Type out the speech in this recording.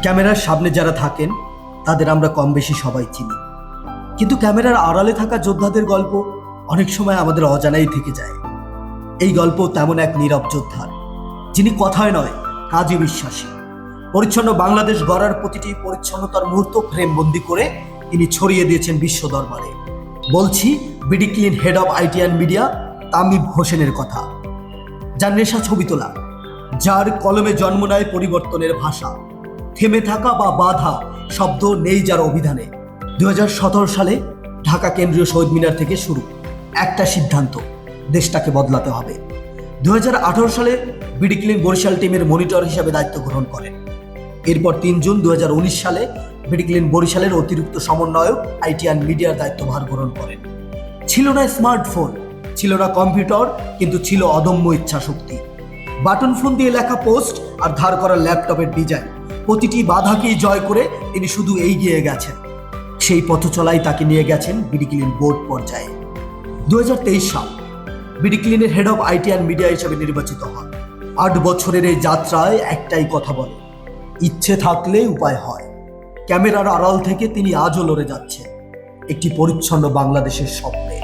ক্যামেরার সামনে যারা থাকেন তাদের আমরা কম বেশি সবাই চিনি, কিন্তু ক্যামেরার আড়ালে থাকা যোদ্ধাদের গল্প অনেক সময় আমাদের অজানাই থেকে যায়। এই গল্প তেমন এক নীরব যোদ্ধার, যিনি কথায় নয় কাজে বিশ্বাসী। পরিচ্ছন্ন বাংলাদেশ গড়ার প্রতিটি পরিচ্ছন্নতার মুহূর্ত ফ্রেমবন্দি করে তিনি ছড়িয়ে দিয়েছেন বিশ্ব দরবারে। বলছি BD clean head of IT and media Tamim হোসেনের কথা, যার নেশা ছবি তোলা, যার কলমে জন্ম নেয় পরিবর্তনের ভাষা। থেমে থাকা বা বাধা শব্দ নেই যার অভিধানে। 2017 সালে ঢাকা কেন্দ্রীয় শহীদ মিনার থেকে শুরু একটা সিদ্ধান্ত, দেশটাকে বদলাতে হবে। 2018 সালে বিডি ক্লিন বরিশাল টিমের মনিটর হিসেবে দায়িত্ব গ্রহণ করেন। এরপর 3 জুন 2019 সালে বিডি ক্লিন বরিশালের অতিরিক্ত সমন্বয়ক আইটি অ্যান্ড মিডিয়ার দায়িত্বভার গ্রহণ করেন। ছিল না স্মার্টফোন, ছিল না কম্পিউটার, কিন্তু ছিল অদম্য ইচ্ছা শক্তি। বাটন ফোন দিয়ে লেখা পোস্ট আর ধার করা ল্যাপটপের ডিজাইন, প্রতিটি বাধাকেই জয় করে তিনি শুধু এগিয়ে গেছেন। সেই পথ চলাই তাকে নিয়ে গেছেন বিডি ক্লিন বোর্ড পর্যায়ে। 2023 সাল বিডি ক্লিনের head of IT and media হিসেবে নির্বাচিত হন। 8 বছরের এই যাত্রায় একটাই কথা বলে, ইচ্ছে থাকলে উপায় হয়। ক্যামেরার আড়াল থেকে তিনি আজও লড়ে যাচ্ছেন একটি পরিচ্ছন্ন বাংলাদেশের স্বপ্নে।